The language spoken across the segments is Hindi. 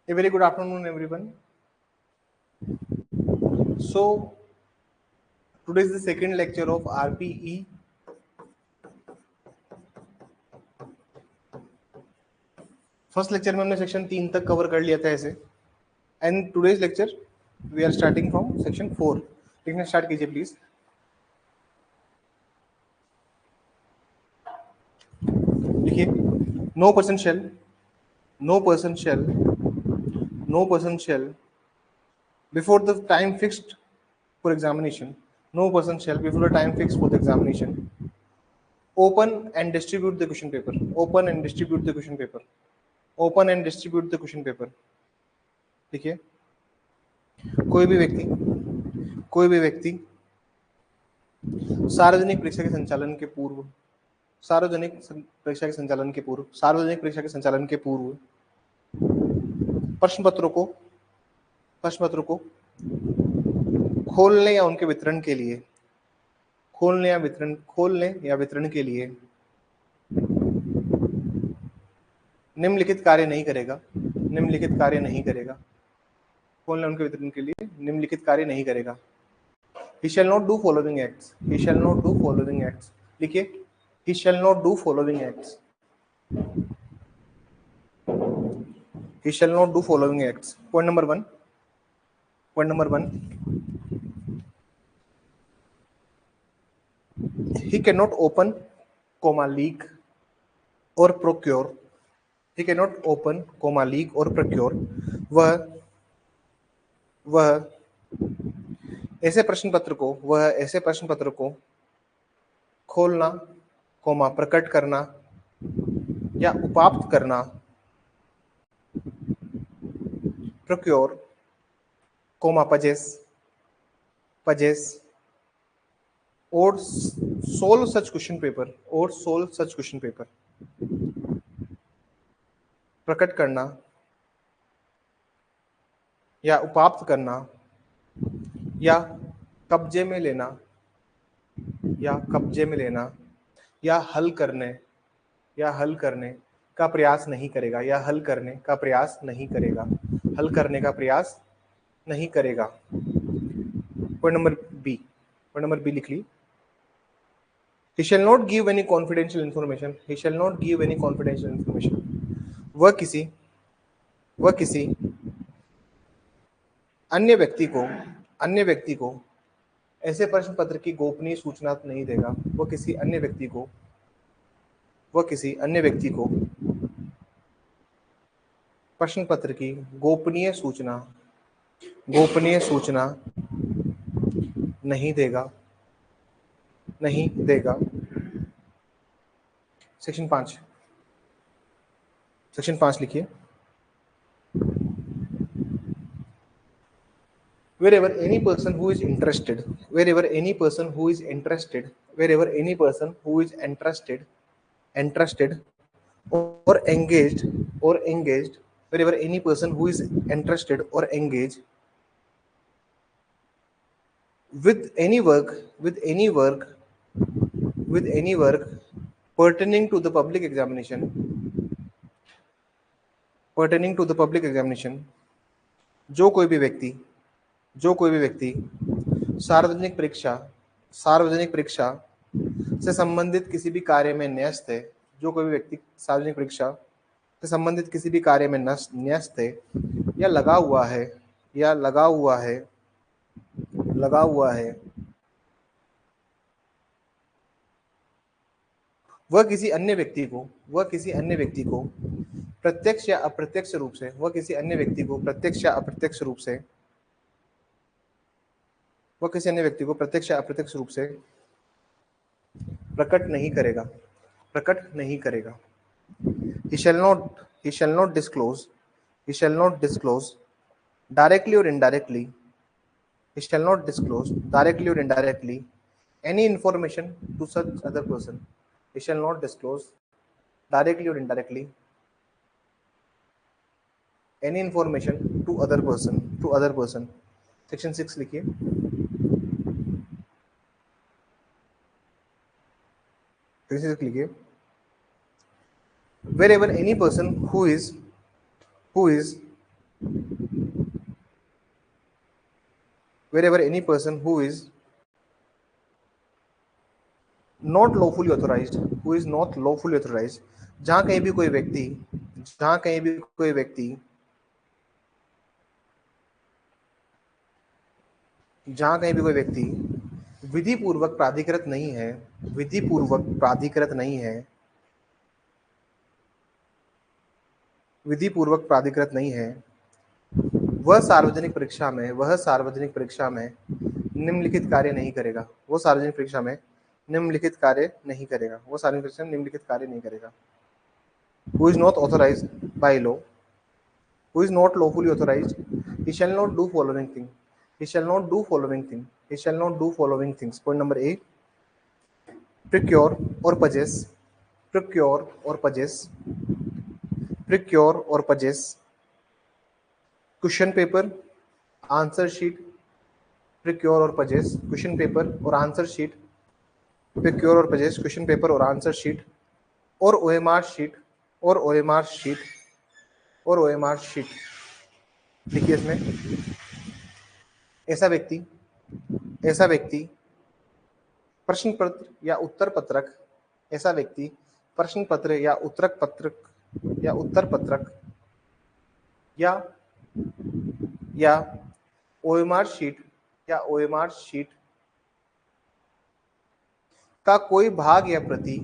A very good afternoon, everyone. So, today is the second lecture of RPE. First lecture में हमने सेक्शन 3 तक कवर कर लिया था ऐसे, and today's lecture we are starting from section 4. लिखना स्टार्ट कीजिए प्लीज. लिखिए, no person shall, no person shall, no person shall before the time fixed for examination, no person shall before the time fixed for the examination open and distribute the question paper, open and distribute the question paper, open and distribute the question paper. देखिए, कोई भी व्यक्ति सार्वजनिक परीक्षा के संचालन के पूर्व सार्वजनिक परीक्षा के संचालन के पूर्व प्रश्न पत्रों को खोलने या उनके वितरण के लिए के लिए निम्नलिखित कार्य नहीं करेगा. खोलने उनके वितरण के लिए निम्नलिखित कार्य नहीं करेगा. He shall not do following acts. लिखिए, he shall not do following acts. Point number one. He cannot open, leak or procure. वह ऐसे प्रश्न पत्र को खोलना, प्रकट करना या उपाप्त करना, procure, possess or solve such question paper, प्रकट करना या उपाप्त करना या कब्जे में लेना या हल करने का प्रयास नहीं करेगा, पॉइंट नंबर बी लिख ली. He shall not give any confidential information. वह किसी अन्य व्यक्ति को ऐसे प्रश्न पत्र की गोपनीय सूचना नहीं देगा. वह किसी अन्य व्यक्ति को प्रश्न पत्र की गोपनीय सूचना नहीं देगा. सेक्शन 5 लिखिए. Wherever any person who is interested or engaged with any work pertaining to the public examination, जो कोई भी व्यक्ति सार्वजनिक परीक्षा से संबंधित किसी भी कार्य में न्यस्त है, या लगा हुआ है, वह किसी अन्य व्यक्ति को प्रत्यक्ष या अप्रत्यक्ष रूप से प्रकट नहीं करेगा. He shall not disclose directly or indirectly any information to such other person. He shall not disclose directly or indirectly any information to other person. Section 6 लिखिए. Wherever any person who is wherever any person who is not lawfully authorized, who is not lawfully authorized, जहां कहीं भी कोई व्यक्ति, जहां कहीं भी कोई व्यक्ति, जहां कहीं भी कोई व्यक्ति विधि पूर्वक प्राधिकृत नहीं है, विधि पूर्वक प्राधिकृत नहीं है, विधि पूर्वक प्राधिकृत नहीं है, वह सार्वजनिक परीक्षा में, वह सार्वजनिक परीक्षा में निम्नलिखित कार्य नहीं करेगा, वो सार्वजनिक परीक्षा में निम्नलिखित कार्य नहीं करेगा, वो सार्वजनिक परीक्षा में निम्नलिखित कार्य नहीं करेगा। Who is not authorized by law, who is not lawfully authorized, he shall not do following thing, he shall not do following thing, he shall not do following things. Point number A, procure or possess, procure or possess, procure or possess question paper, answer sheet, procure or possess question paper or answer sheet, procure or possess question paper or answer sheet, or OMR sheet, और OMR sheet, और OMR sheet। देखिए इसमें ऐसा व्यक्ति, ऐसा व्यक्ति प्रश्न पत्र या उत्तर पत्रक, ऐसा व्यक्ति प्रश्न पत्र या उत्तर पत्रक या उत्तर पत्रक या OMR शीट या OMR शीट का कोई भाग या प्रति,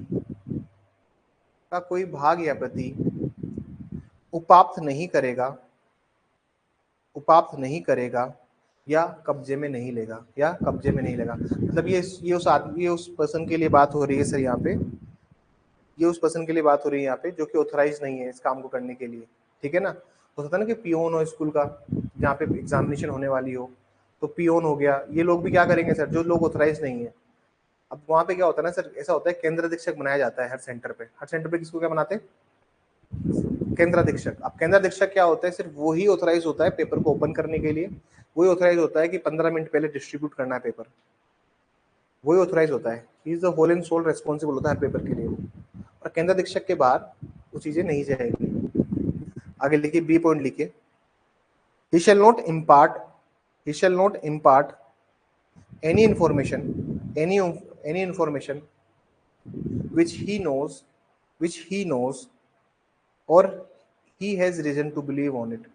का कोई भाग या प्रति उपाप्त नहीं करेगा, उपाप्त नहीं करेगा या कब्जे में नहीं लेगा, या कब्जे में नहीं लेगा। मतलब ये उस आदमी, ये उस पर्सन के लिए बात हो रही है सर यहाँ पे, ये उस पर्सन के लिए बात हो रही है यहाँ पे जो कि ऑथराइज नहीं है इस काम को करने के लिए, ठीक है ना। हो सकता है ना कि पियोन हो स्कूल का, जहाँ पे एग्जामिनेशन होने वाली हो, तो पियोन हो गया, ये लोग भी क्या करेंगे सर, जो लोग ऑथराइज नहीं है। अब वहाँ पे क्या होता है ना सर, ऐसा होता है केंद्र अधीक्षक बनाया जाता है हर सेंटर पे, हर सेंटर पे किसको क्या बनाते हैं, केंद्र अधीक्षक। अब केंद्र अधीक्षक क्या होता है, सिर्फ वही ऑथराइज होता है पेपर को ओपन करने के लिए, वही ऑथराइज होता है कि 15 मिनट पहले डिस्ट्रीब्यूट करना है पेपर, वही ऑथराइज होता है, he is the whole and sole responsible होता है पेपर के लिए। और केंद्र अधीक्षक के बाहर वो चीजें नहीं जाएगी। आगे लिखिए, बी पॉइंट लिखिए, he shall not impart, he shall not impart any information, any information which he knows, which he knows, or he has reason to believe on it,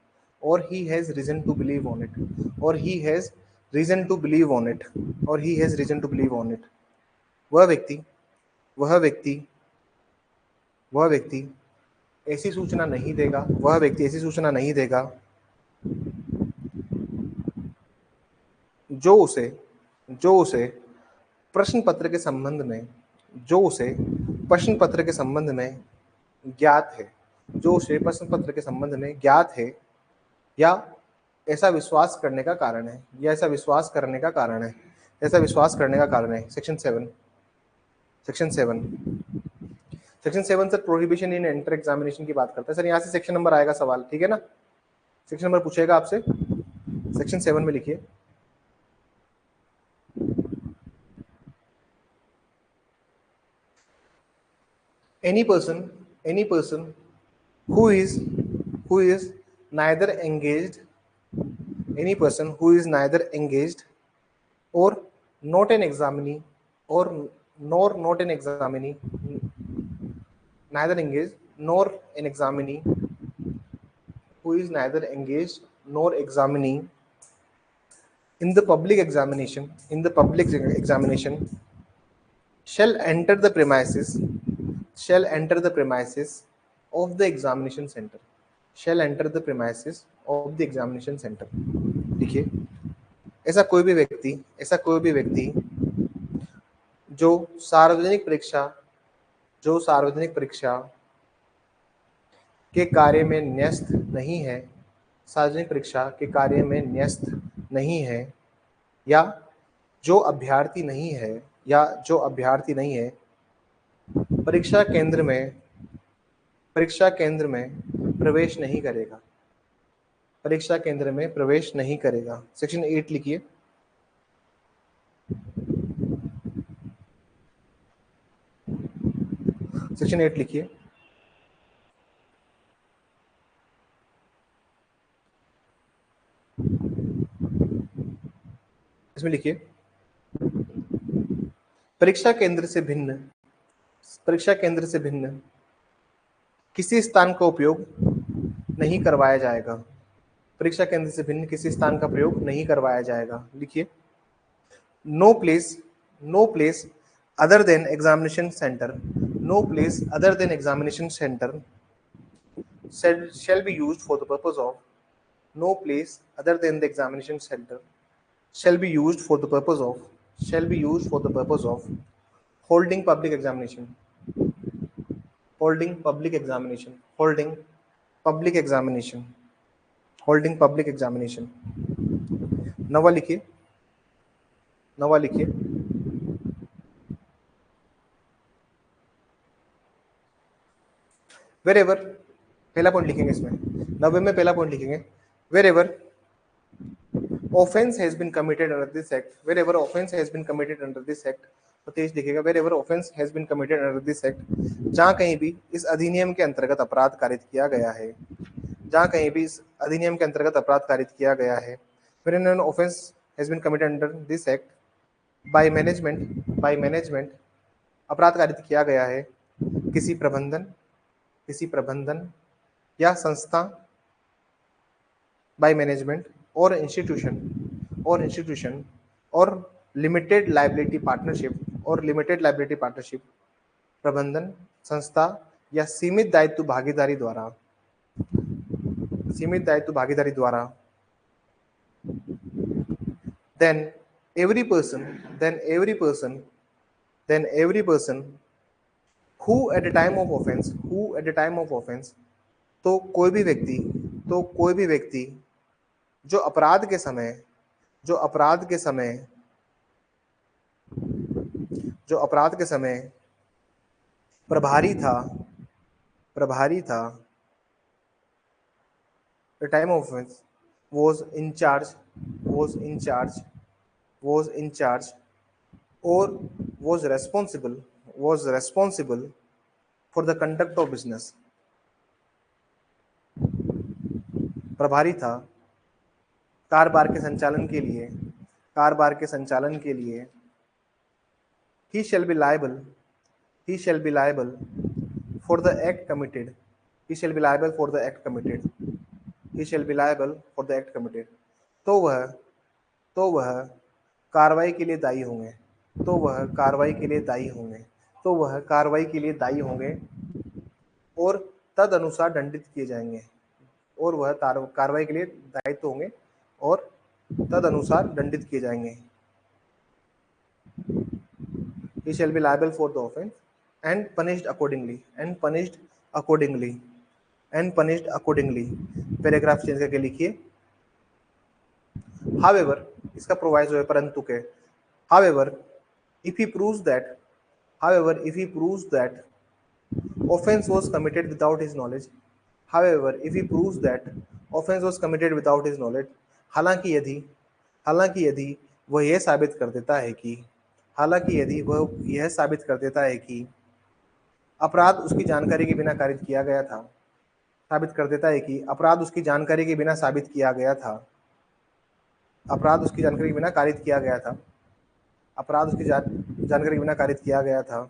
or he has reason to believe on it, or he has reason to believe on it, or he has reason to believe on it। वह व्यक्ति, वह व्यक्ति, वह व्यक्ति ऐसी सूचना नहीं देगा, वह व्यक्ति ऐसी सूचना नहीं देगा जो उसे, जो उसे प्रश्न पत्र के संबंध में, जो उसे प्रश्न पत्र के संबंध में ज्ञात है, जो उसे प्रश्न पत्र के संबंध में ज्ञात है, या ऐसा विश्वास करने का कारण है, या ऐसा विश्वास करने का कारण है, ऐसा विश्वास करने का कारण है। Section 7, section 7, section 7 sir prohibition इन एंटर एग्जामिनेशन की बात करता है। सर यहाँ से सेक्शन नंबर आएगा सवाल, ठीक है ना, सेक्शन नंबर पूछेगा आपसे, सेक्शन 7 में लिखिए, any person who is, who is neither engaged, any person who is neither engaged or not an examinee, or nor not an examinee, neither engaged nor an examinee, who is neither engaged nor examinee in the public examination, in the public examination, shall enter the premises, shall enter the premises of the examination center, shall enter the premises of the examination center। देखिए, ऐसा कोई भी व्यक्ति, ऐसा कोई भी व्यक्ति जो सार्वजनिक परीक्षा, जो सार्वजनिक परीक्षा के कार्य में न्यस्त नहीं है, सार्वजनिक परीक्षा के कार्य में न्यस्त नहीं है, या जो अभ्यर्थी नहीं है, या जो अभ्यर्थी नहीं है, परीक्षा केंद्र में, परीक्षा केंद्र में प्रवेश नहीं करेगा, परीक्षा केंद्र में प्रवेश नहीं करेगा। सेक्शन 8 लिखिए, सेक्शन 8 लिखिए, इसमें लिखिए, परीक्षा केंद्र से भिन्न, परीक्षा केंद्र से भिन्न किसी स्थान का उपयोग नहीं करवाया जाएगा। परीक्षा केंद्र से भिन्न किसी स्थान का प्रयोग नहीं करवाया जाएगा। लिखिए, no place, no place other than examination center, no place other than examination center shall be used for the purpose of, no place other than the examination center shall be used for the purpose of, shall be used for the purpose of holding public examination, holding public examination, holding public examination, holding public examination। नवा लिखिए, नवा लिखिए, wherever, पहला पॉइंट लिखेंगे इसमें, नवे में पहला पॉइंट लिखेंगे, wherever offense has been committed under this act, wherever offense has been committed under this act, तो 23 लिखेगा, wherever offense has been committed under this act, जहाँ कहीं भी इस अधिनियम के अंतर्गत अपराध कारित किया गया है, जहाँ कहीं भी इस अधिनियम के अंतर्गत अपराध कारित किया गया है, wherein an offense has been committed under this act by management अपराध कारित किया गया है किसी प्रबंधन या संस्था, by management or institution or limited liability partnership प्रबंधन, संस्था या सीमित दायित्व भागीदारी द्वारा then every person who at the time of offense, तो कोई भी व्यक्ति जो अपराध के समय प्रभारी था, the time of offense was in charge or was responsible for the conduct of business, प्रभारी था कारोबार के संचालन के लिए, he shall be liable for the act committed, तो वह कार्रवाई के लिए दायी होंगे, और तदनुसार दंडित किए जाएंगे, he shall be liable for the offense and punished accordingly, paragraph change करके लिखिए, however, इसका प्रोवाइजो है परंतु के, however if he proves that offense was committed without his knowledge, हालांकि यदि वह यह साबित कर देता है कि अपराध उसकी जानकारी के बिना कारित किया गया था,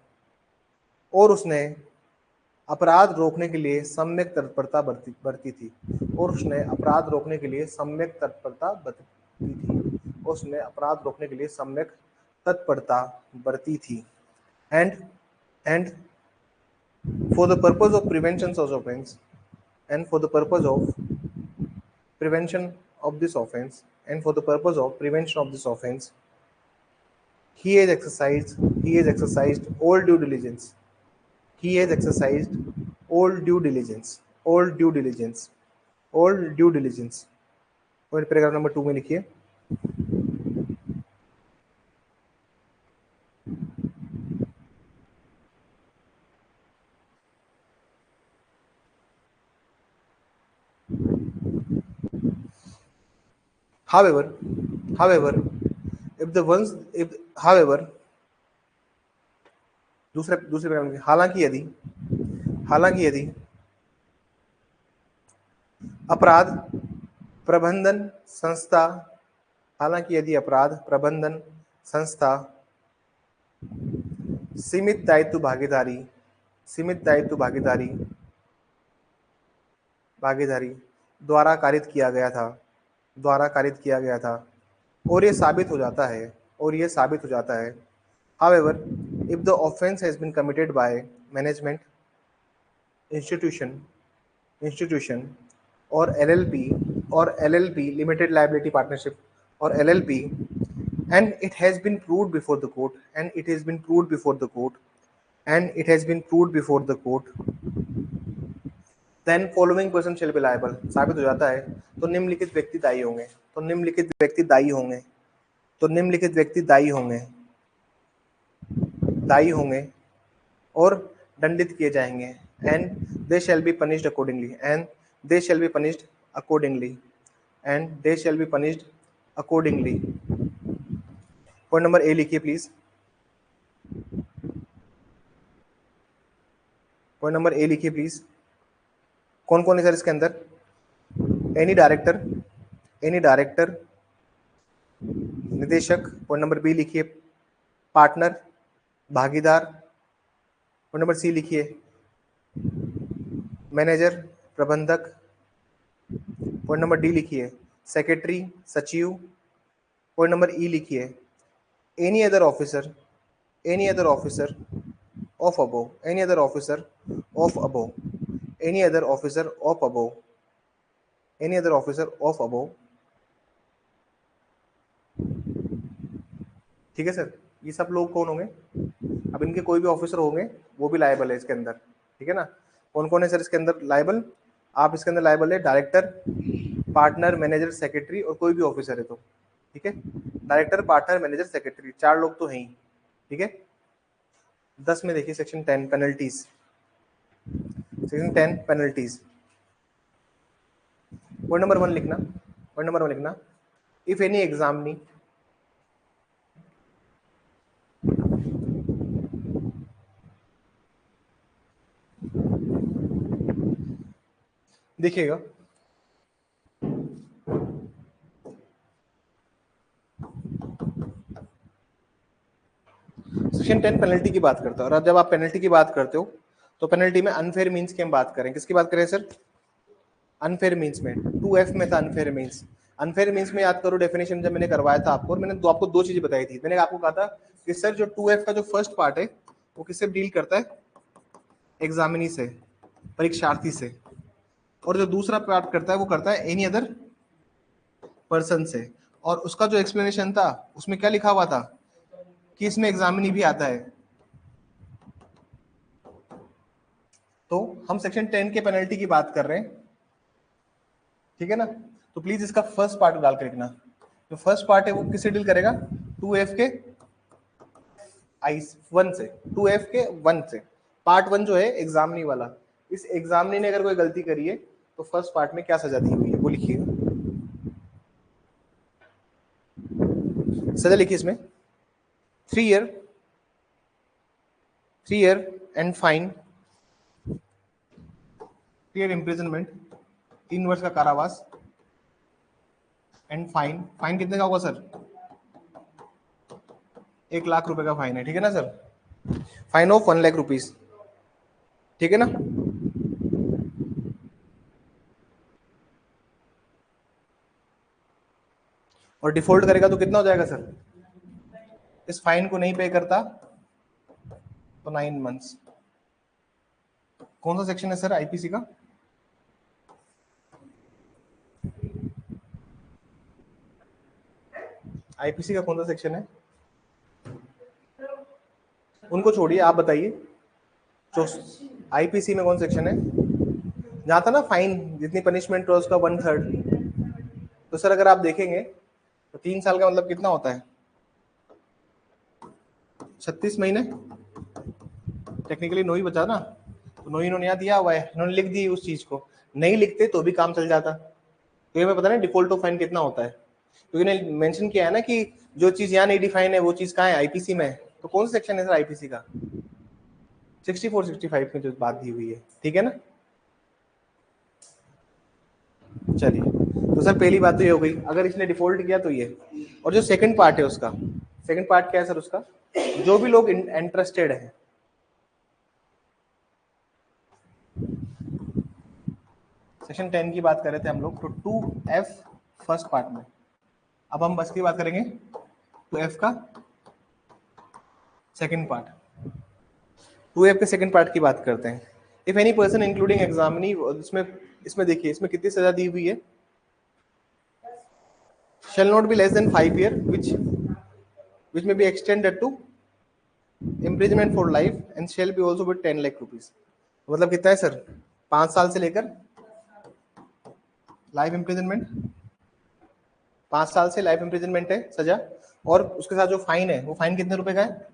और उसने अपराध रोकने के लिए सम्यक तत्परता बरती थी, and for the purpose of prevention of offense, he has exercised all due diligence, और पैराग्राफ नंबर 2 में लिखिए, however if दूसरे पैराग्राफ में, हालांकि यदि अपराध प्रबंधन संस्था हालांकि यदि अपराध प्रबंधन संस्था सीमित दायित्व भागीदारी द्वारा कारित किया गया था और ये साबित हो जाता है however if the offense has been committed by management institution or LLP limited liability partnership or LLP and it has been proved before the court then following person shall be liable साबित हो जाता है तो निम्नलिखित व्यक्ति दायी होंगे और दंडित किए जाएंगे and they shall be punished accordingly point number A लिखिए प्लीज कौन कौन है सर इसके अंदर एनी डायरेक्टर निदेशक पॉइंट नंबर बी लिखिए पार्टनर भागीदार पॉइंट नंबर सी लिखिए मैनेजर प्रबंधक पॉइंट नंबर डी लिखिए सेक्रेटरी सचिव पॉइंट नंबर ई लिखिए एनी अदर ऑफिसर ऑफ अबो ठीक है सर ये सब लोग कौन होंगे अब इनके कोई भी ऑफिसर होंगे वो भी लायबल है इसके अंदर ठीक है ना कौन कौन है सर इसके अंदर लायबल आप इसके अंदर लायबल है डायरेक्टर पार्टनर मैनेजर सेक्रेटरी और कोई भी ऑफिसर है तो ठीक है डायरेक्टर पार्टनर मैनेजर सेक्रेटरी 4 लोग तो हैं ही ठीक है 10 में देखिए सेक्शन 10 पेनल्टीज पॉइंट नंबर 1 लिखना इफ एनी एग्जामिनी देखिएगा सेक्शन 10 पेनल्टी की बात करता है और जब आप पेनल्टी की बात करते हो तो पेनल्टी में अनफेयर मीन्स की हम बात करें किसकी बात करें सर अनफेयर मीन्स में 2F में था अनफेयर मीन्स में याद करो डेफिनेशन जब मैंने करवाया था आपको और मैंने आपको 2 चीजें बताई थी मैंने आपको कहा था कि सर जो 2F का जो फर्स्ट पार्ट है वो किससे डील करता है एग्जामिनी से परीक्षार्थी से और जो दूसरा पार्ट करता है वो करता है एनी अदर पर्सन से और उसका जो एक्सप्लेनेशन था उसमें क्या लिखा हुआ था कि इसमें एग्जामिनी भी आता है तो हम सेक्शन 10 के पेनल्टी की बात कर रहे हैं ठीक है ना तो प्लीज इसका फर्स्ट पार्ट डाल कर लिखना जो फर्स्ट पार्ट है वो किससे डील करेगा 2F के 1 से पार्ट 1 जो है एग्जामिनी वाला इस एग्जामिनी ने अगर कोई गलती करी है तो फर्स्ट पार्ट में क्या सजा दी हुई है वो लिखिएगा सजा लिखिए इसमें 3 year and fine 3 year imprisonment 3 वर्ष का कारावास एंड फाइन कितने का होगा सर 1 लाख रुपए का फाइन है ठीक है ना sir fine of 1 lakh rupees ठीक है ना और डिफॉल्ट करेगा तो कितना हो जाएगा सर इस फाइन को नहीं पे करता तो 9 months कौन सा सेक्शन है सर आईपीसी का आईपीसी का कौन सा सेक्शन है उनको छोड़िए आप बताइए जो आईपीसी में कौन सेक्शन है जहां था ना फाइन जितनी पनिशमेंट हो उसका 1/3 तो सर अगर आप देखेंगे तो 3 साल का मतलब कितना होता है 36 महीने टेक्निकली 9 ही बचा ना तो 9 इन्होंने यहाँ दिया हुआ है इन्होंने लिख दी उस चीज को नहीं लिखते तो भी काम चल जाता तो ये हमें पता नहीं डिफॉल्ट ऑफ फाइन कितना होता है क्योंकि इन्होंने मेंशन किया है ना कि जो चीज यहाँ नहीं डिफाइन है वो चीज कहाँ है आईपीसी में तो कौन सा सेक्शन है सर आईपीसी का 64-65 में जो बात दी हुई है ठीक है ना चलिए, तो सर पहली बात तो ये हो गई, अगर इसने डिफॉल्ट किया तो ये। और जो सेकंड पार्ट है उसका, सेकंड पार्ट क्या है सर उसका, जो भी लोग इंटरेस्टेड हैं, सेक्शन 10 की बात कर रहे थे हम लोग, तो 2F फर्स्ट पार्ट में, अब हम बस की बात करेंगे 2F का सेकंड पार्ट। 2F के सेकंड पार्ट की बात करते हैं। If any person including examinee, इसमें इसमें देखिए इसमें कितनी सजा दी हुई है, shall not be less than 5 year which may be extended to imprisonment for life and shall be also with 10 lakh rupees। मतलब कितना है सर, 5 साल से लेकर लाइफ इम्प्रिजनमेंट, 5 साल से लाइफ इम्प्रिजनमेंट है सजा, और उसके साथ जो फाइन है वो फाइन कितने रुपए का है,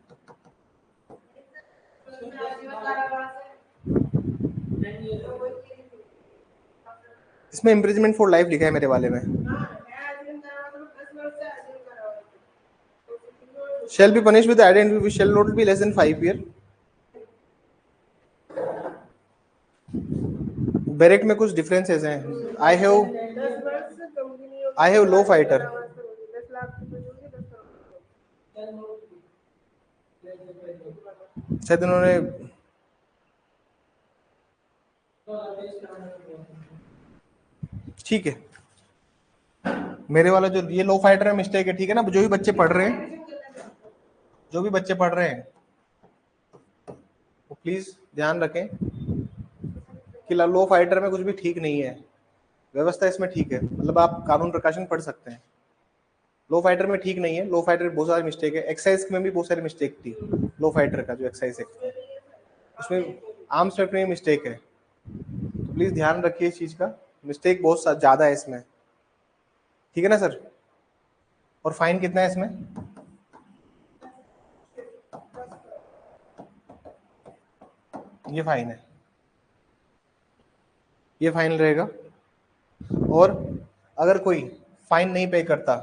इसमें इम्प्रिजनमेंट फॉर लाइफ लिखा है मेरे वाले में, shall be punished with identity which shall not be less than 5 year। Barrack में कुछ डिफरेंसेस हैं। आई हैव लो फाइटर, शायद उन्होंने ठीक है, मेरे वाला जो ये लो फाइटर में मिस्टेक है, ठीक है ना। जो भी बच्चे पढ़ रहे हैं, जो भी बच्चे पढ़ रहे हैं वो प्लीज ध्यान रखें कि लो फाइटर में कुछ भी ठीक नहीं है, व्यवस्था इसमें ठीक है, मतलब आप कानून प्रकाशन पढ़ सकते हैं। लो फाइटर में ठीक नहीं है, लो फाइटर में बहुत सारी मिस्टेक है, एक्साइज में भी बहुत सारी मिस्टेक थी, लो फाइटर का जो एक्साइज है उसमें आर्म्स एक्ट में मिस्टेक है, तो प्लीज ध्यान रखिए इस चीज का, मिस्टेक बहुत ज्यादा है इसमें, ठीक है ना सर। और फाइन कितना है इसमें, ये फाइन है, ये फाइन रहेगा। और अगर कोई फाइन नहीं पे करता,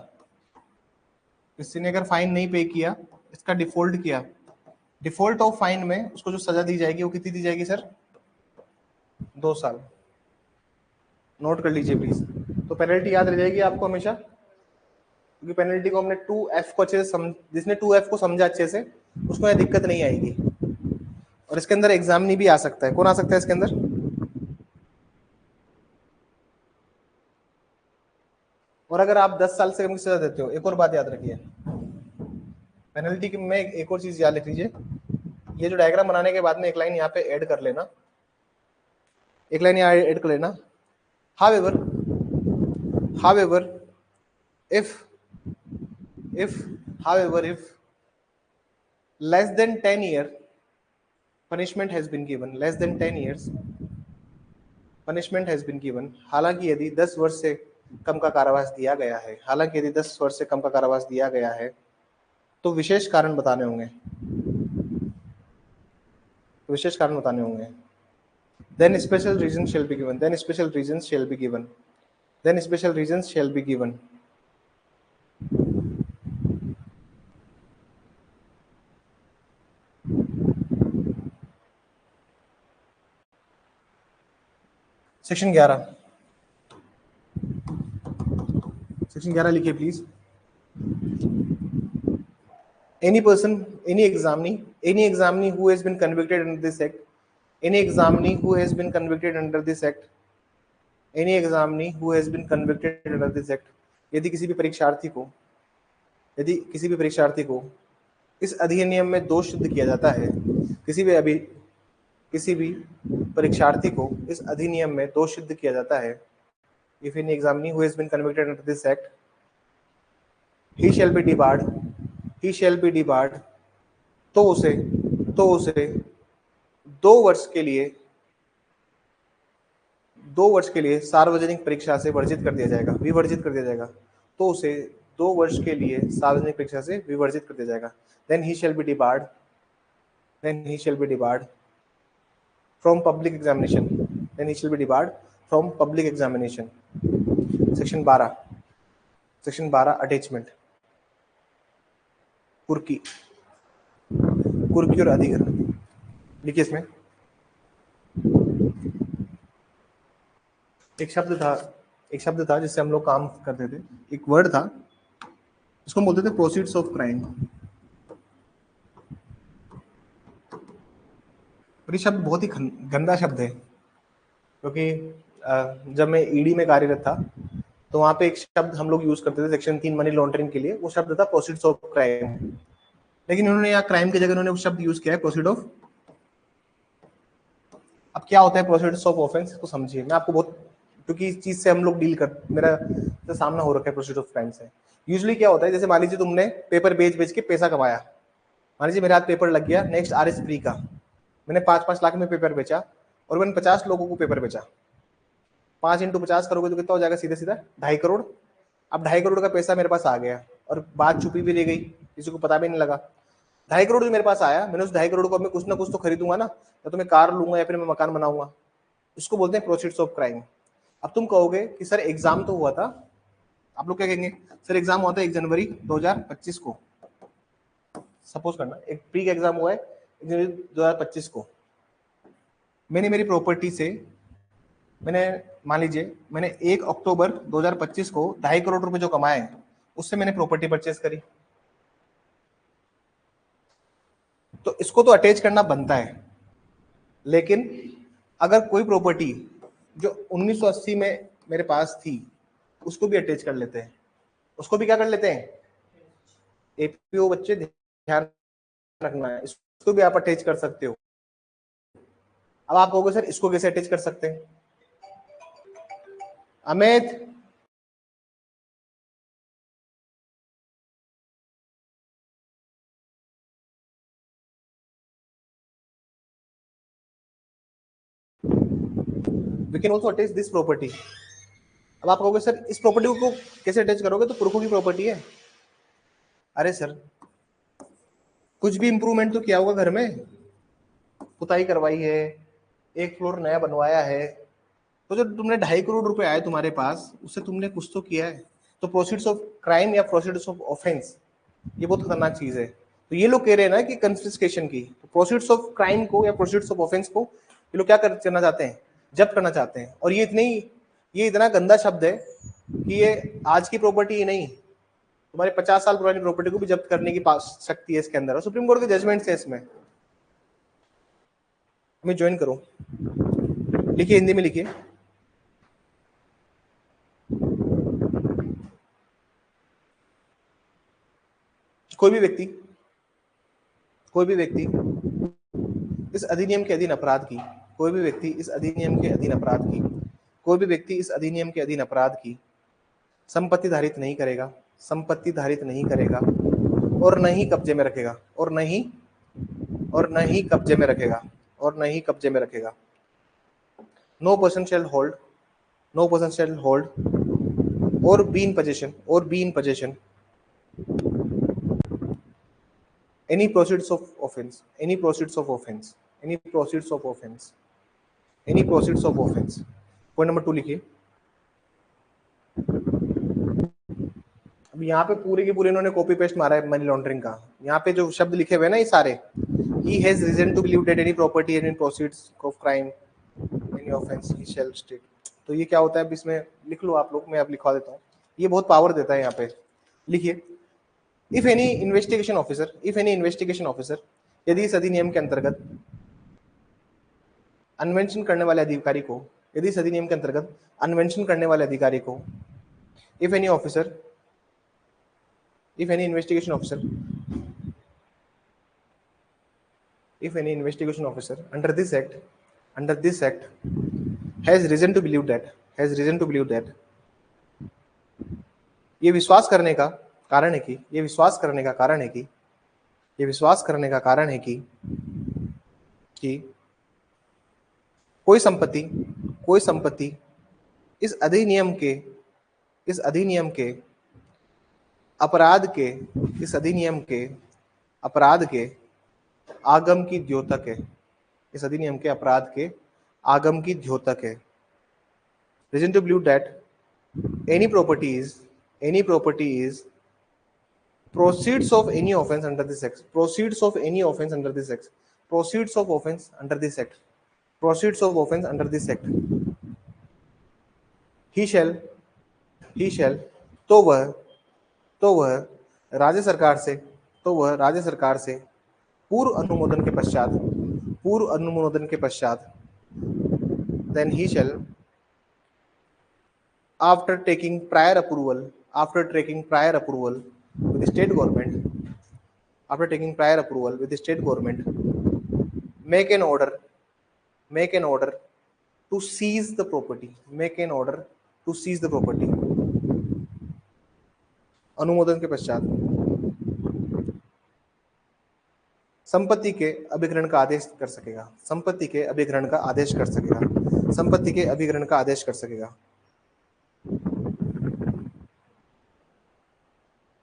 किसी ने अगर फाइन नहीं पे किया, इसका डिफॉल्ट किया, डिफॉल्ट ऑफ फाइन में उसको जो सजा दी जाएगी वो कितनी दी जाएगी सर, 2 साल। नोट कर लीजिए प्लीज। तो पेनल्टी याद रह जाएगी आपको हमेशा, क्योंकि पेनल्टी को हमने 2F को अच्छे से जिसने 2F को समझा अच्छे से उसको यह दिक्कत नहीं आएगी। और इसके अंदर एग्जामिनी भी आ सकता है, कौन आ सकता है इसके अंदर, और अगर आप 10 साल से कम की सजा देते हो, एक और बात याद रखिए पेनल्टी में, एक और चीज याद रख लीजिए, ये जो डायग्राम बनाने के बाद में एक लाइन यहाँ पे ऐड कर लेना, एक लाइन यहाँ ऐड कर लेना, however if less than 10 year punishment has been given, less than 10 years punishment has been given, हालांकि यदि 10 वर्ष से कम का कारावास दिया गया है, हालांकि यदि 10 वर्ष से कम का कारावास दिया गया है, तो विशेष कारण बताने होंगे, विशेष कारण बताने होंगे। Then special reasons shall be given, then special reasons shall be given, then special reasons shall be given। Section 11, section 11 लिखिए please. Any person, any examinee who has been convicted under this act, any examinee who has been convicted under this act, any examinee who has been convicted under this act, यदि किसी भी परीक्षार्थी को इस अधिनियम में दोष सिद्ध किया जाता है, किसी भी परीक्षार्थी को इस अधिनियम में दोष सिद्ध किया जाता है, if any examinee who has been convicted under this act, he shall be debarred, तो उसे 2 वर्ष के लिए सार्वजनिक परीक्षा से विवर्जित कर दिया जाएगा, तो उसे 2 वर्ष के लिए सार्वजनिक परीक्षा से विवर्जित कर दिया जाएगा। Then he shall be debarred from public examination। Section 12 attachment, कुर्की और अधिग्रहण, देखिए इसमें एक शब्द था एक शब्द था जिससे हम लोग काम करते थे, एक वर्ड था, इसको हम बोलते थे प्रोसीड्स ऑफ क्राइम। और ये शब्द बहुत ही गंदा शब्द है, क्योंकि जब मैं ईडी में कार्यरत था तो वहां पे एक शब्द हम लोग यूज करते थे सेक्शन 3 मनी लॉन्ड्रिंग के लिए, वो शब्द था प्रोसीड्स ऑफ क्राइम। लेकिन उन्होंने यहाँ क्राइम की जगह उन्होंने वो शब्द यूज किया है प्रोसीड ऑफ। अब क्या होता है प्रोसीड्स ऑफ ऑफेंस, इसको समझिए। मैं आपको बहुत, क्योंकि इस चीज से हम लोग डील कर, मेरा तो सामना हो रखा है प्रोसीड ऑफ क्राइम से। यूजुअली क्या होता है, जैसे मान लीजिए तुमने पेपर बेच बेच के पैसा कमाया, मान लीजिए मेरे हाथ पेपर लग गया नेक्स्ट RS फ्री का, मैंने 5-5 लाख में पेपर बेचा और मैंने 50 लोगों को पेपर बेचा। 5 × 50 करोगे तो कितना हो जाएगा, सीधा सीधा 2.5 करोड़। अब 2.5 करोड़ का पैसा मेरे पास आ गया और बात छुपी भी रह गई, किसी को पता भी नहीं लगा। 2.5 करोड़ जो मेरे पास आया, मैंने उस 2.5 करोड़ को मैं कुछ ना कुछ तो खरीदूंगा ना, या तो मैं कार लूंगा या फिर मैं मकान बनाऊंगा। इसको बोलते हैं प्रोसीड्स ऑफ क्राइम। अब तुम कहोगे कि सर एग्जाम तो हुआ था, आप लोग क्या कहेंगे, सर एग्जाम हुआ था 1 जनवरी 2025 को, सपोज करना एक प्री का एग्जाम हुआ है 1 जनवरी 2025 को। मैंने मेरी प्रॉपर्टी से, मैंने मान लीजिए मैंने 1 अक्टूबर 2025 को 2.5 करोड़ रुपए जो कमाए, उससे मैंने प्रॉपर्टी परचेज करी, तो इसको तो अटैच करना बनता है। लेकिन अगर कोई प्रॉपर्टी जो 1980 में मेरे पास थी, उसको भी अटैच कर लेते हैं। उसको भी क्या कर लेते हैं, एपीओ, बच्चे ध्यान रखना है, इसको भी आप अटैच कर सकते हो। अब आप कहोगे सर इसको कैसे अटैच कर सकते हैं, Amit we can also attach this property. अब आप कहोगे सर इस प्रॉपर्टी को कैसे अटैच करोगे, तो पुरखों की प्रॉपर्टी है। अरे सर कुछ भी इंप्रूवमेंट तो किया होगा घर में, पुताई करवाई है, एक फ्लोर नया बनवाया है, तो जो तुमने 2.5 करोड़ रुपए आए तुम्हारे पास, उससे तुमने कुछ तो किया है। तो प्रोसीड्स ऑफ क्राइम या प्रोसीड्स ऑफ ऑफेंस, ये बहुत खतरनाक चीज है। तो ये लोग कह रहे हैं ना कि कन्फिस्केशन की, तो प्रोसीड्स ऑफ क्राइम को या प्रोसीड्स ऑफ ऑफेंस को ये लोग क्या करना चाहते हैं, जब्त करना चाहते हैं। और ये इतना गंदा शब्द है कि ये आज की प्रॉपर्टी ही नहीं, तुम्हारी 50 साल पुरानी प्रॉपर्टी को भी जब्त करने की शक्ति है इसके अंदर, और सुप्रीम कोर्ट के जजमेंट है इसमें। हमें ज्वाइन करो, लिखिए, हिंदी में लिखिए। कोई भी व्यक्ति इस अधिनियम के अधीन अपराध की, कोई भी व्यक्ति इस अधिनियम के अधीन अपराध की, कोई भी व्यक्ति इस अधिनियम के अधीन अपराध की संपत्ति धारित नहीं करेगा, संपत्ति धारित नहीं करेगा, और न ही कब्जे में रखेगा, और न ही कब्जे में रखेगा, और न ही कब्जे में रखेगा। No person shall hold, no person shall hold or be in possession any proceeds of offense, any proceeds of offense, any proceeds of offense, any proceeds of offense। Point number 2 लिखिए। अब यहाँ पे पूरे के पूरे इन्होंने कॉपी पेस्ट मारा है मनी लॉन्ड्रिंग का। यहाँ पे जो शब्द लिखे हुए हैं ना ये सारे, he has reason to believe that any property any proceeds of crime any offense he shall state। तो ये क्या होता है, अब इसमें लिख लो आप लोग, मैं अब लिखवा देता हूँ, ये बहुत पावर देता है यहाँ पे। लिखिए, इफ एनी इन्वेस्टिगेशन ऑफिसर, यदि इस अधिनियम के अंतर्गत अन्वेषण करने वाले अधिकारी को, यदि इस अधिनियम के अंतर्गत अन्वेषण करने वाले अधिकारी को, if any investigation officer under this act has reason to believe that ये विश्वास करने का कारण है कि कोई संपत्ति इस अधिनियम के अपराध के आगम की द्योतक है, इस अधिनियम के अपराध के आगम की द्योतक है। Reason to believe that any property is proceeds of any offense under this act, proceeds of offense under this act, he shall ही शैल, तो वह राज्य सरकार से, पूर्व अनुमोदन के पश्चात, then he shall after taking prior approval, with the state government, make an order, to seize the property, अनुमोदन के पश्चात संपत्ति के अभिग्रहण का आदेश कर सकेगा,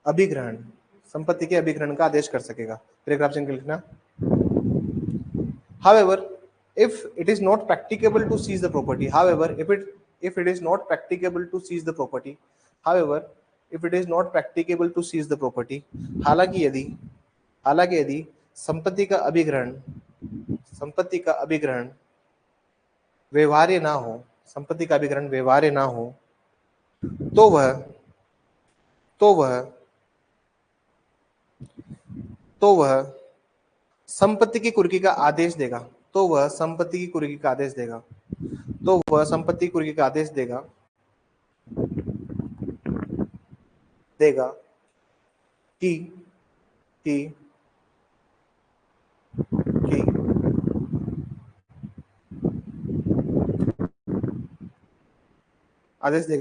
अभिग्रहण, संपत्ति के अभिग्रहण का आदेश कर सकेगा। पैराग्राफ चिन्ह लिखना। However, if it is not practicable to seize the property, हालांकि यदि संपत्ति का अभिग्रहण व्यवहार्य ना हो, तो वह संपत्ति की कुर्की का आदेश देगा,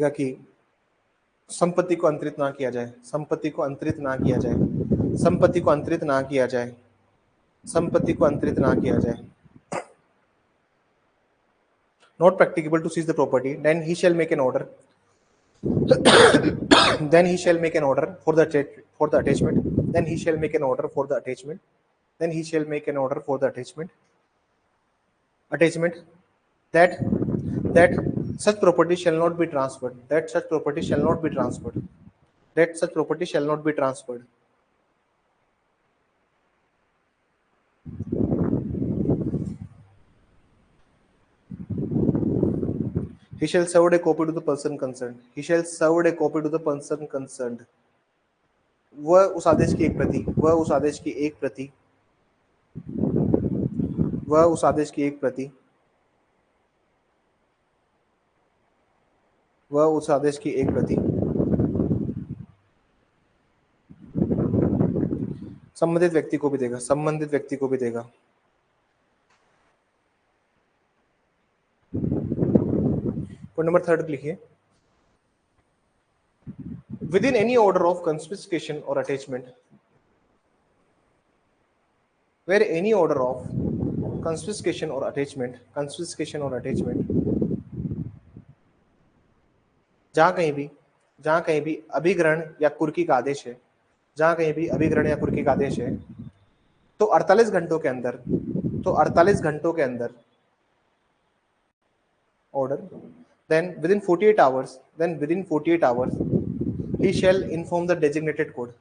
कि संपत्ति को अंतरित ना किया जाए, not practicable to seize the property, then he shall make an order for the attachment, that such property shall not be transferred, He shall serve a copy to the person concerned. वह उस आदेश की एक प्रति, संबंधित व्यक्ति को भी देगा, पॉइंट नंबर 3 लिखिए। Within any order of confiscation or attachment, where any order of confiscation or attachment, जहां कहीं भी अभिग्रहण या कुर्की का आदेश है, तो 48 घंटों के अंदर, order, then within 48 hours, he shall inform the designated code.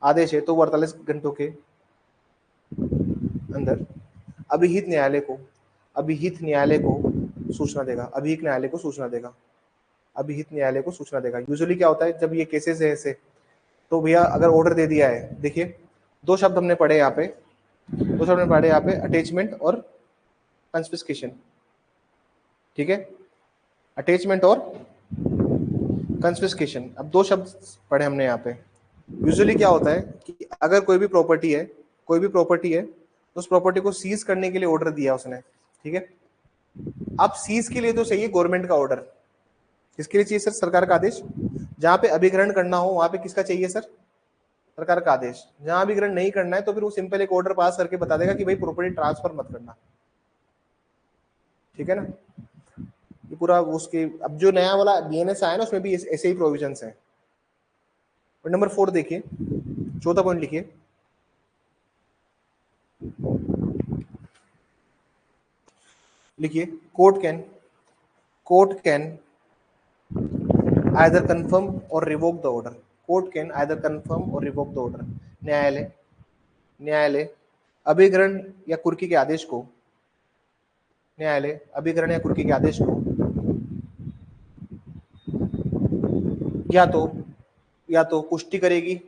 आदेश है तो 48 घंटों के अंदर अभिहित न्यायालय को सूचना देगा। यूजुअली क्या होता है जब ये केसेस है ऐसे, तो भैया अगर ऑर्डर दे दिया है, देखिए दो शब्द हमने पढ़े यहाँ पे, अटैचमेंट और कंफिस्केशन, ठीक है, अटैचमेंट और कंफिस्केशन। अब दो शब्द पढ़े हमने यहाँ पे। यूजुअली क्या होता है कि अगर कोई भी प्रॉपर्टी है तो उस प्रॉपर्टी को सीज करने के लिए ऑर्डर दिया उसने, ठीक है। अब सीज के लिए तो चाहिए गवर्नमेंट का ऑर्डर, किसके लिए चाहिए सर? सरकार का आदेश। जहां पे अभिग्रहण करना हो वहां पे किसका चाहिए सर? सरकार का आदेश। जहां अभिग्रहण नहीं करना है तो फिर वो सिंपल एक ऑर्डर पास करके बता देगा कि भाई प्रॉपर्टी ट्रांसफर मत करना, ठीक है ना। ये पूरा उसके, अब जो नया वाला बीएनएस आया ना उसमें भी ऐसे ही प्रोविजंस हैं। और नंबर 4 देखिए, चौथा पॉइंट लिखिए, court can either confirm or revoke the order. न्यायालय अभिग्रहण या कुर्की के आदेश को न्यायालय अभिकरण या कुर्की के आदेश को या तो पुष्टि करेगी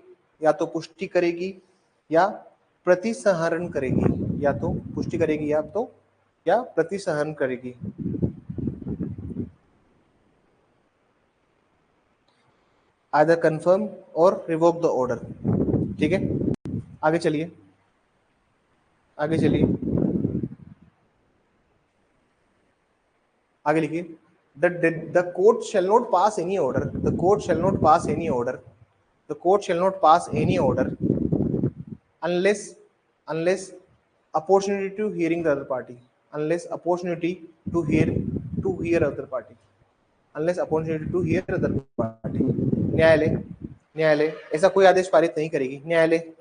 या प्रतिसंहरण करेगी, या तो पुष्टि करेगी या प्रतिसंहरण करेगी। आइदर कंफर्म और रिवोक द ऑर्डर। ठीक है, आगे चलिए आगे लिखिए। The court shall not pass any order. The court shall not pass any order. The court shall not pass any order unless opportunity to hearing the other party. Unless opportunity to hear other party. Unless opportunity to hear other party. न्यायालय ऐसा कोई आदेश पारित नहीं करेगी। न्यायालय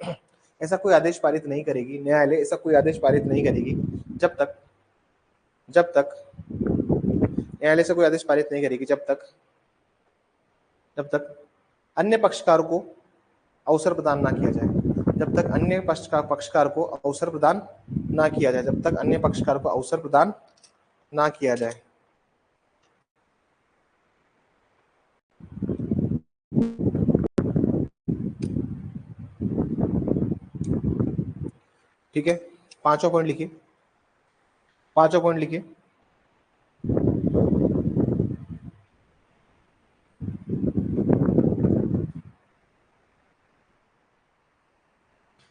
ऐसा कोई आदेश पारित नहीं करेगी। न्यायालय ऐसा कोई आदेश पारित नहीं करेगी जब तक न्यायालय से कोई आदेश पारित नहीं करेगी जब तक अन्य पक्षकार को अवसर प्रदान ना किया जाए। जब तक अन्य पक्षकार को अवसर प्रदान ना किया जाए। जब तक अन्य पक्षकार को अवसर प्रदान ना किया जाए। ठीक है, पांचों पॉइंट लिखिए।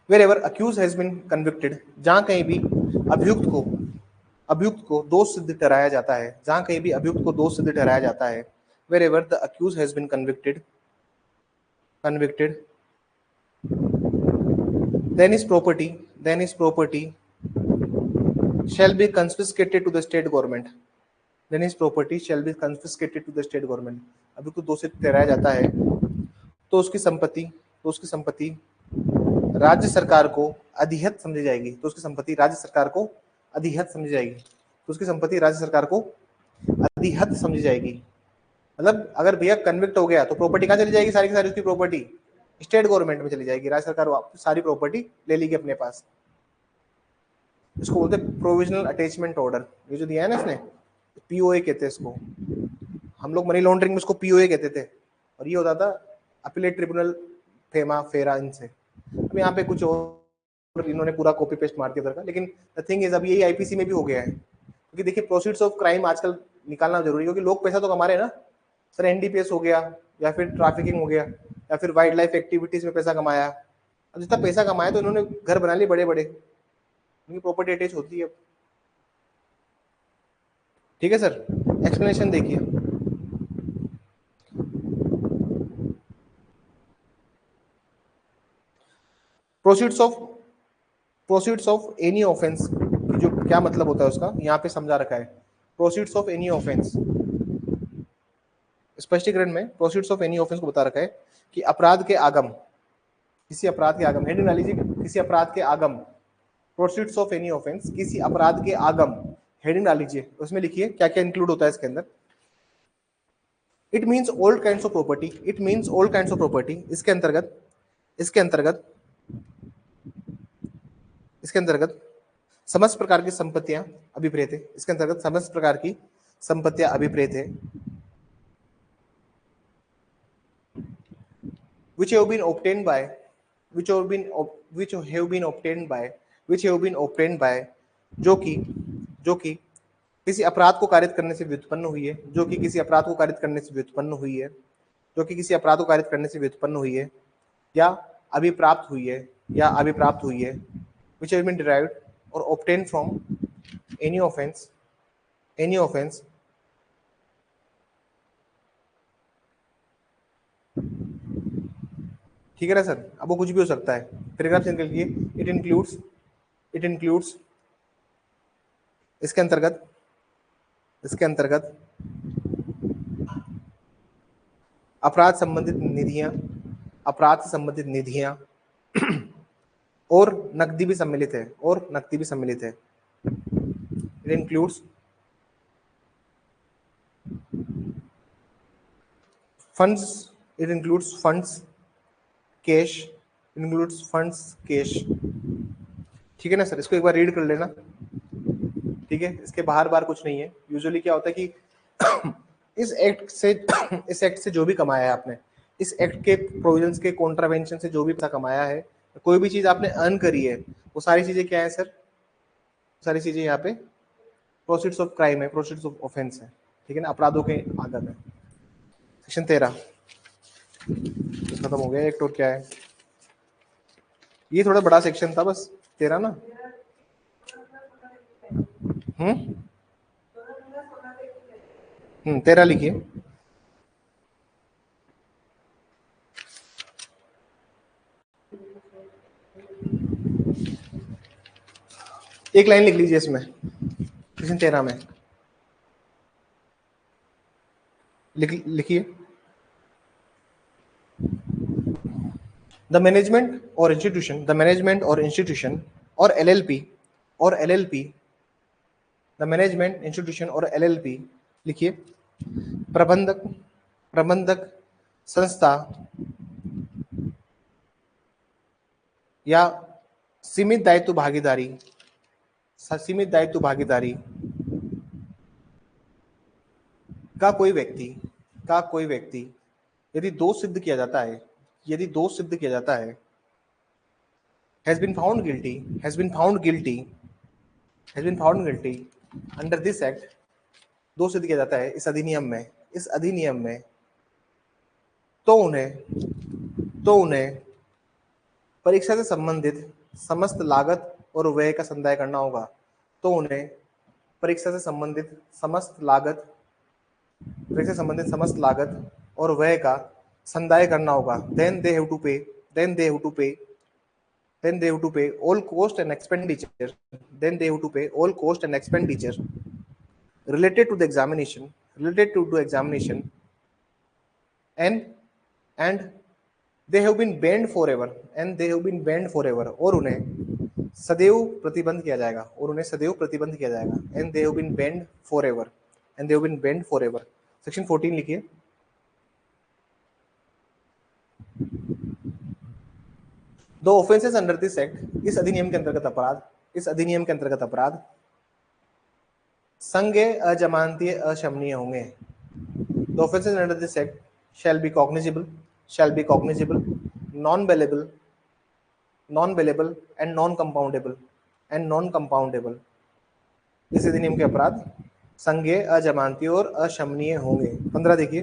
Wherever accused has been convicted, जहां कहीं भी अभियुक्त को दोष सिद्ध ठहराया जाता है। जहां कहीं भी अभियुक्त को दोष सिद्ध ठहराया जाता है। Wherever the accused has been convicted, then his property shall be confiscated to the state government. Then his property shall be confiscated to the state government. अभियुक्त को दोषी ठहराया जाता है तो उसकी संपत्ति राज्य सरकार को अधिहत समझी जाएगी। मतलब अगर भैया कन्विक्ट हो गया तो प्रॉपर्टी कहाँ चली जाएगी? सारी की सारी उसकी प्रॉपर्टी स्टेट गवर्नमेंट में चली जाएगी। राज्य सरकार सारी प्रॉपर्टी ले लेगी अपने पास। इसको बोलते हैं प्रोविजनल अटैचमेंट ऑर्डर। ये जो दिया है ना इसने, पीओए कहते हैं इसको। हम लोग मनी लॉन्ड्रिंग में इसको पीओए कहते थे और ये होता था अपीलेट ट्रिब्यूनल, फेरा इनसे। अब यहाँ पे कुछ और इन्होंने पूरा कॉपी पेस्ट मार दिया उधर का। लेकिन द थिंग इज अब यही आईपीसी में भी हो गया है, क्योंकि देखिए प्रोसीड्स ऑफ क्राइम आजकल निकालना जरूरी है, क्योंकि लोग पैसा तो कमा रहे हैं ना सर। एनडीपीएस हो गया या फिर ट्रैफिकिंग हो गया या फिर वाइल्ड लाइफ एक्टिविटीज में पैसा कमाया। अब जितना पैसा कमाया तो इन्होंने घर बना लिए बड़े बड़े, उनकी प्रॉपर्टी अटैच होती है। ठीक है सर, एक्सप्लेनेशन देखिए। प्रोसीड्स ऑफ एनी ऑफेंस, जो क्या मतलब होता है उसका यहाँ पे समझा रखा है। प्रोसीड्स ऑफ एनी ऑफेंस, स्पष्टीकरण में प्रोसीड्स ऑफ एनी ऑफेंस को बता रखा है कि अपराध के आगम, किसी अपराध के आगम, हेडिंग डाल लीजिए, किसी अपराध के आगम। प्रोसीड्स ऑफ एनी ऑफेंस, किसी अपराध के आगम, हेडिंग डाल लीजिए। उसमें लिखिए क्या क्या इंक्लूड होता है इसके अंदर। It means all kinds of property, it means all kinds of property. इसके अंतर्गत समस्त प्रकार की संपत्तियां अभिप्रेत है। इसके अंतर्गत समस्त प्रकार की संपत्तियां अभिप्रेत है। which have been obtained by जो कि किसी अपराध को कारित करने से व्युत्पन्न हुई है। जो कि किसी अपराध को कारित करने से व्युत्पन्न हुई है या अभिप्राप्त हुई है which have been derived or obtained from any offense ठीक है ना सर। अब वो कुछ भी हो सकता है। पैराग्राफ चेंज कर लीजिए। इट इंक्लूड्स इसके अंतर्गत अपराध से संबंधित निधियां और नकदी भी सम्मिलित है। इट इंक्लूड्स फंड्स कैश, ठीक है ना सर। इसको एक बार रीड कर लेना। ठीक है, इसके बाहर बार कुछ नहीं है। यूजुअली क्या होता है कि इस एक्ट से जो भी कमाया है आपने, इस एक्ट के प्रोविजंस के कॉन्ट्रावेंशन से जो भी पैसा कमाया है, कोई भी चीज आपने अर्न करी है, वो सारी चीजें क्या है सर? सारी चीजें यहाँ पे प्रोसीड्स ऑफ क्राइम है, प्रोसीड्स ऑफ ऑफेंस है, ठीक है ना, अपराधों के आगत है। सेक्शन 13 खत्म हो गया। एक्ट और क्या है, ये थोड़ा बड़ा सेक्शन था बस 13 ना। 13 लिखिए। एक लाइन लिख लीजिए इसमें, सेक्शन 13 में लिखिए। द मैनेजमेंट और इंस्टीट्यूशन, द मैनेजमेंट और इंस्टीट्यूशन और एलएलपी और एलएलपी, द मैनेजमेंट इंस्टीट्यूशन और एलएलपी लिखिए। प्रबंधक प्रबंधक संस्था या सीमित दायित्व भागीदारी, सीमित दायित्व भागीदारी का कोई व्यक्ति यदि दोष सिद्ध किया जाता है, यदि दोष सिद्ध किया जाता है, has been found guilty under this act, दोष सिद्ध किया जाता है इस अधिनियम में, तो उन्हें परीक्षा से संबंधित समस्त लागत और व्यय का संदाय करना होगा। तो उन्हें परीक्षा से संबंधित समस्त लागत और व्यय का संदाय करना होगा। Then they have to pay all cost and expenditure. Related to the examination, and they have been banned forever, और उन्हें सदैव प्रतिबंध किया जाएगा, and they have been banned forever. Section 14 लिखिए। दो ऑफेंसेस अंडर दिस एक्ट, इस अधिनियम के अंतर्गत अपराध संज्ञेय, अजमानतीय, अशमनीय होंगे। The offenses under this act shall be cognizable, non-bailable, and non-compoundable. इस अधिनियम के अपराध संज्ञेय, अजमानतीय और अशमनीय होंगे। 15 देखिए।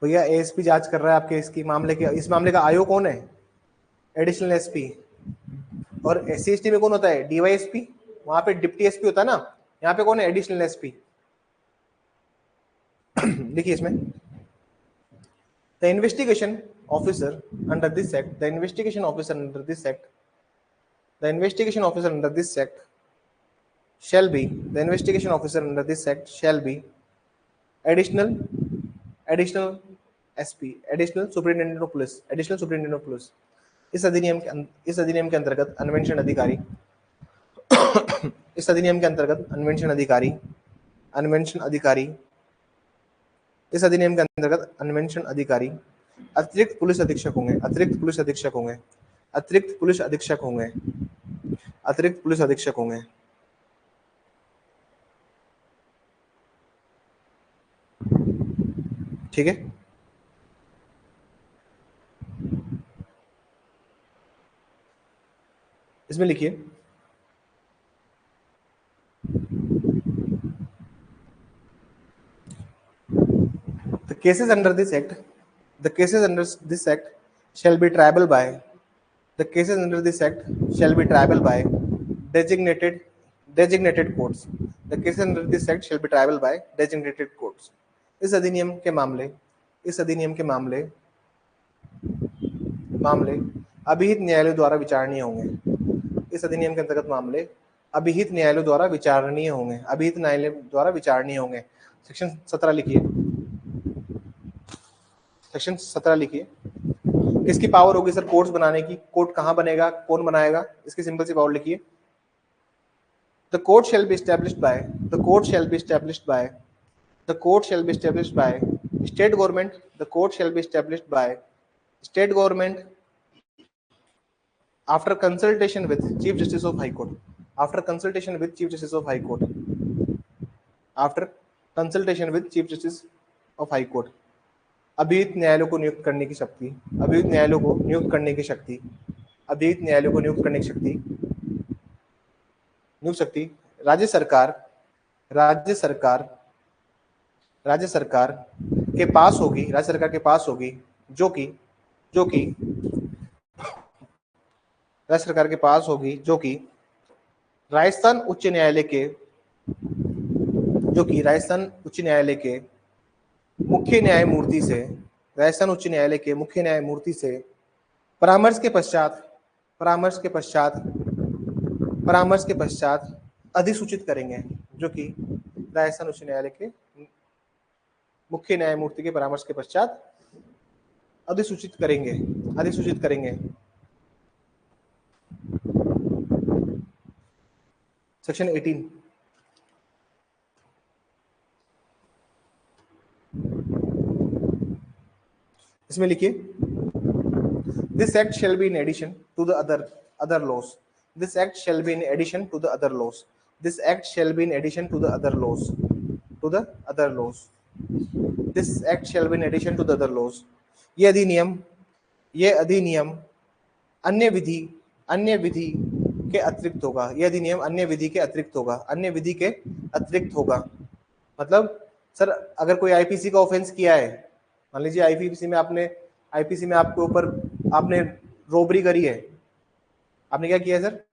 भैया एएसपी जांच कर रहा है आपके इस मामले का आयोग कौन है? Additional SP. और एससी एसटी में कौन होता है? डीवाईएसपी। वहां पे डिप्टी एसपी होता है ना, यहाँ पे कौन है? Additional SP. देखिए इसमें, the investigation officer under this act shall be additional SP, additional superintendent of police. इस अधिनियम के अंतर्गत अन्वेषण अधिकारी अतिरिक्त पुलिस अधीक्षक होंगे। ठीक है, इसमें लिखिए, the cases under this act shall be triable by designated courts. इस अधिनियम के मामले अभिहित न्यायालय द्वारा विचारणीय होंगे। इस अधिनियम के अंतर्गत मामले अभिहित न्यायालय द्वारा विचारणीय होंगे। सेक्शन 17 लिखिए। किसकी पावर होगी सर कोर्ट्स बनाने की? कोर्ट कहां बनेगा, कौन बनाएगा? इसकी सिंपल सी पावर लिखिए। The court shall be established by state government. after consultation with Chief Justice of High Court, after consultation with Chief Justice of High Court, after consultation with Chief Justice of High Court, अभियुक्त न्यायालयों को नियुक्त करने की शक्ति, अभियुक्त न्यायालयों को नियुक्त करने की शक्ति, अभियुक्त न्यायालयों को नियुक्त करने की शक्ति, नियुक्त शक्ति राज्य सरकार के पास होगी, राज्य सरकार के पास होगी, जो कि राज्य सरकार के पास होगी, जो कि राजस्थान उच्च न्यायालय के मुख्य न्यायमूर्ति से, राजस्थान उच्च न्यायालय के मुख्य न्यायमूर्ति से परामर्श के पश्चात अधिसूचित करेंगे, जो कि राजस्थान उच्च न्यायालय के मुख्य न्यायमूर्ति के परामर्श के पश्चात अधिसूचित करेंगे। सेक्शन 18, इसमें लिखिए, this act shall be in addition to the other laws, this act shall be in addition to the other laws, this act shall be in addition to the other laws, this act shall be in addition to the other laws. ये अधिनियम अन्य विधि के अतिरिक्त होगा, यह अधिनियम अन्य विधि के अतिरिक्त होगा। मतलब सर, अगर कोई आईपीसी का ऑफेंस किया है, मान लीजिए आईपीसी में आपके ऊपर आपने रोबरी करी है, आपने क्या किया है सर?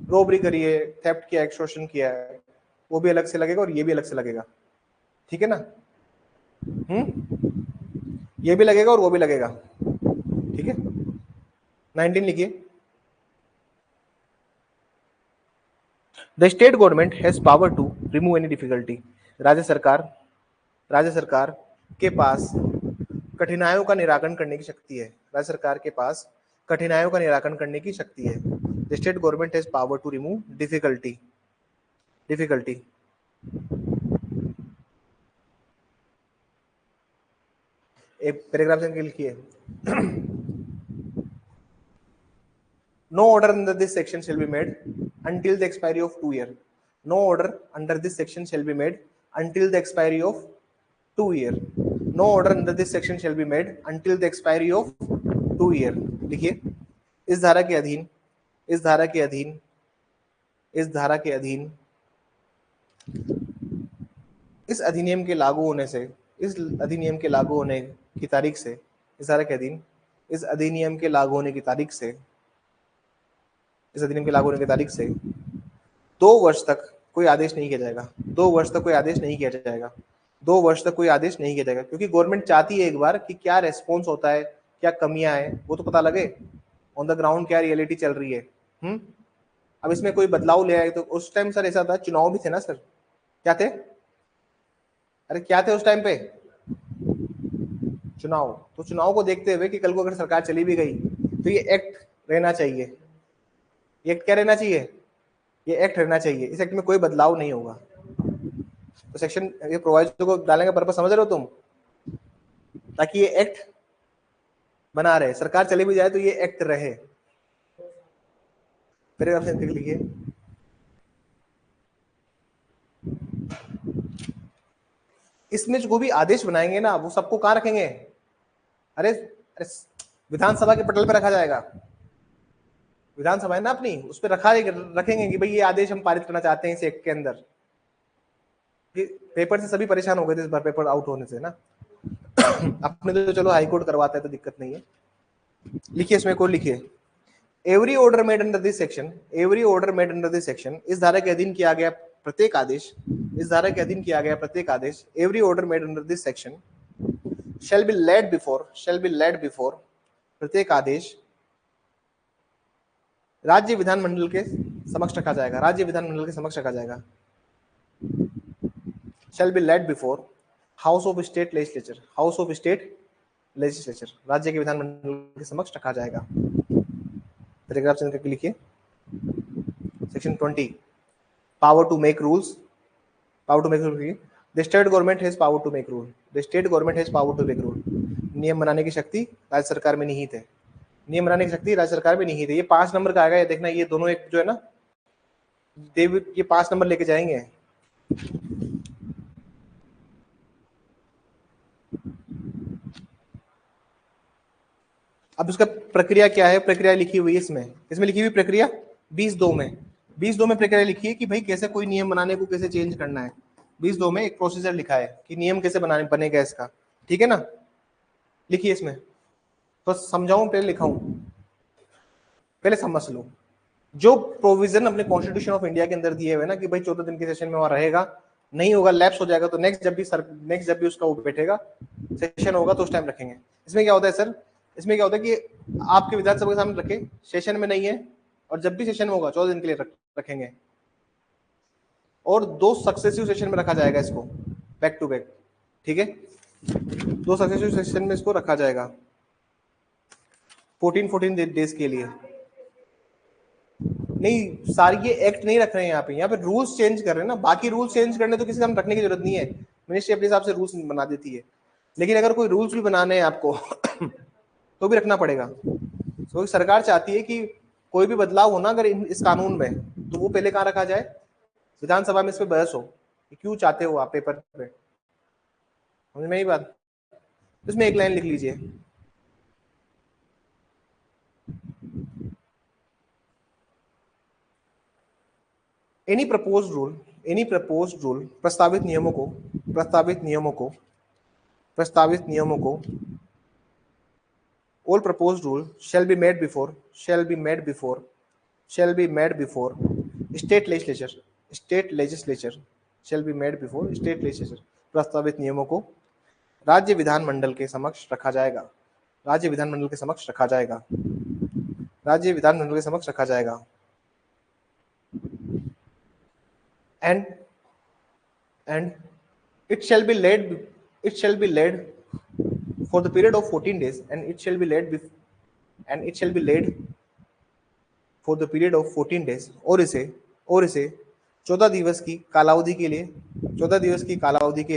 रोबरी करी है, थेफ्ट किया, एक्सटॉर्शन किया है, वो भी अलग से लगेगा और ये भी अलग से लगेगा, ठीक है ना? ये भी लगेगा और वो भी लगेगा, ठीक है। 19 लिखिए, the state government has power to remove any difficulty, राज्य सरकार के पास कठिनाइयों का निराकरण करने की शक्ति है, राज्य सरकार के पास कठिनाइयों का निराकरण करने की शक्ति है। The state government has power to remove difficulty. एक पैराग्राफ से लिखिए, no order under this section shall be made until the expiry of 2 years. No order under this section shall be made until the expiry of 2 years. No order under this section shall be made until the expiry of 2 years. लिखिए, इस धारा के अधीन इस अधिनियम के लागू होने की तारीख से, इस धारा के अधीन इस अधिनियम के लागू होने की तारीख से 2 वर्ष तक कोई आदेश नहीं किया जाएगा। 2 वर्ष तक कोई आदेश नहीं किया जाएगा। क्योंकि गवर्नमेंट चाहती है एक बार कि क्या रेस्पॉन्स होता है, क्या कमियां हैं, वो तो पता लगे, ऑन द ग्राउंड क्या रियलिटी चल रही है। अब इसमें कोई बदलाव ले आए तो उस टाइम सर ऐसा था, चुनाव भी थे ना सर, क्या थे? अरे क्या थे उस टाइम पे? चुनाव। तो चुनाव को देखते हुए कि कल को अगर सरकार चली भी गई तो ये एक्ट रहना चाहिए। ये एक्ट क्या रहना चाहिए? ये एक्ट रहना चाहिए। इस एक्ट में कोई बदलाव नहीं होगा। तो सेक्शन ये प्रोवाइजो को डालने का पर्पस समझ रहे हो तुम? ताकि ये एक्ट बना रहे, सरकार चली भी जाए तो ये एक्ट रहे। फिर आप लिखिए, इसमें जो भी आदेश बनाएंगे ना वो सबको कहाँ रखेंगे? अरे विधानसभा के पटल पे रखा जाएगा। विधानसभा है ना अपनी, उस पर रखेंगे कि भाई ये आदेश हम पारित करना चाहते हैं इस एक्ट के अंदर। पेपर से सभी परेशान हो गए थे इस बार पेपर आउट होने से ना। अपने तो चलो हाई कोर्ट करवाता है तो दिक्कत नहीं है। लिखिए इसमें को लिखिए, every order made under this section, इस धारा के अधीन किया गया प्रत्येक आदेश, every order made under this section shall be laid before, प्रत्येक आदेश राज्य विधानमंडल के समक्ष रखा जाएगा। shall be laid before house of state legislature, राज्य के विधानमंडल के समक्ष रखा जाएगा। पैराग्राफ चेंज करके लिखिए, section 20, power to make rules, the state government has power to make rule, नियम बनाने की शक्ति राज्य सरकार में निहित है। नियम बनाने की शक्ति राज्य सरकार में नहीं थी। ये 5 नंबर का आएगा, ये देखना, ये दोनों एक जो है ना देव, ये 5 नंबर लेके जाएंगे। अब उसका प्रक्रिया क्या है, प्रक्रिया लिखी हुई है इसमें लिखी हुई प्रक्रिया 20(2) में 20(2) में प्रक्रिया लिखी है कि भाई कैसे कोई नियम बनाने को कैसे चेंज करना है। 20(2) में एक प्रोसीजर लिखा है कि नियम कैसे बनाने बनेगा इसका, ठीक है ना, लिखिए इसमें। तो समझाऊं पहले लिखाऊं, पहले समझ लो। जो प्रोविजन अपने कॉन्स्टिट्यूशन ऑफ इंडिया के अंदर दिए हुए ना कि भाई 14 दिन के सेशन में वहां रहेगा, नहीं होगा लैप्स हो जाएगा तो नेक्स्ट जब भी उसका वो बैठेगा सेशन होगा तो उस टाइम रखेंगे। इसमें क्या होता है सर, इसमें क्या होता है कि आपके विधानसभा के सामने रखे, सेशन में नहीं है, और जब भी सेशन में होगा 14 दिन के लिए रखेंगे, और 2 सक्सेसिव सेशन में रखा जाएगा इसको, बैक टू बैक, ठीक है, 2 सक्सेसिव सेशन में इसको रखा जाएगा 14 डेज के लिए। नहीं, सारी ये एक्ट नहीं रख रहे हैं यहाँ पे रूल्स चेंज कर रहे हैं ना। बाकी रूल्स चेंज करने तो किसी का रखने की जरूरत नहीं है, मिनिस्ट्री अपने हिसाब से रूल्स बना देती है। लेकिन अगर कोई रूल्स भी बनाने हैं आपको तो भी रखना पड़ेगा, क्योंकि सरकार चाहती है कि कोई भी बदलाव होना अगर इस कानून में, तो वो पहले कहाँ रखा जाए, विधानसभा में इस पर बहस हो कि क्यों चाहते हो आप पेपर पे, समझ में यही बात। इसमें एक लाइन लिख लीजिए, एनी प्रपोज्ड रूल प्रस्तावित नियमों को all proposed rule shall be made before state legislature प्रस्तावित नियमों को राज्य विधानमंडल के समक्ष रखा जाएगा and it shall be laid for the period of 14 days and it shall be laid for the period of 14 days और इसे 14 दिवस की कालावधि के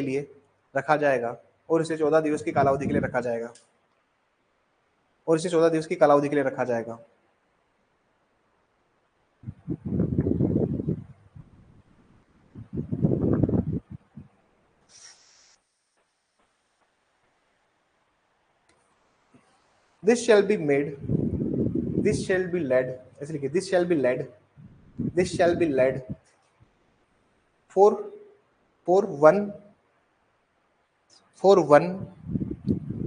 लिए रखा जाएगा और इसे 14 दिवस की कालावधि के लिए रखा जाएगा। This shall be led ऐसे लिखिए, this shall be led for one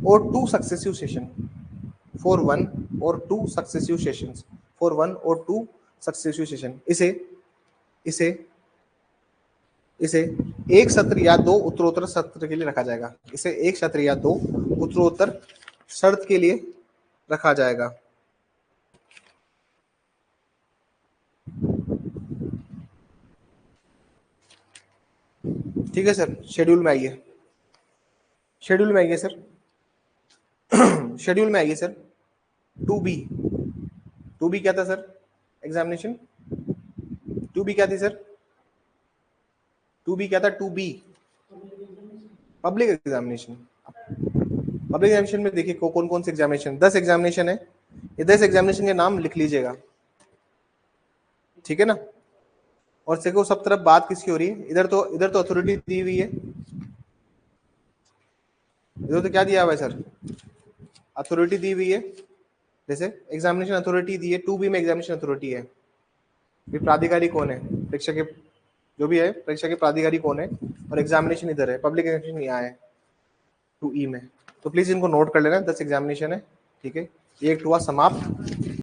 or two successive sessions इसे एक सत्र या 2 उत्तरोत्तर सत्र के लिए रखा जाएगा। शर्त के लिए रखा जाएगा। ठीक है सर, शेड्यूल में आइए सर। शेड्यूल में आइए सर। 2B क्या था सर, एग्जामिनेशन 2B क्या थी सर, 2B क्या था, 2B पब्लिक एग्जामिनेशन में देखिए कौन कौन से एग्जामिनेशन, 10 एग्जामिनेशन है। ये 10 एग्जामिनेशन के नाम लिख लीजिएगा, ठीक है ना। और देखो सब तरफ बात किसकी हो रही है, इधर तो अथॉरिटी दी हुई है, इधर तो क्या दिया हुआ है सर, अथॉरिटी दी हुई है। जैसे एग्जामिनेशन अथॉरिटी दी है, 2B में एग्जामिनेशन अथॉरिटी है। प्राधिकारी कौन है, परीक्षा के जो भी है परीक्षा के प्राधिकारी कौन है, और एग्जामिनेशन इधर है, पब्लिक एग्जामिनेशन यहाँ है 2E में। तो प्लीज इनको नोट कर लेना, 10 एग्जामिनेशन है, ठीक है। ये एक हुआ समाप्त।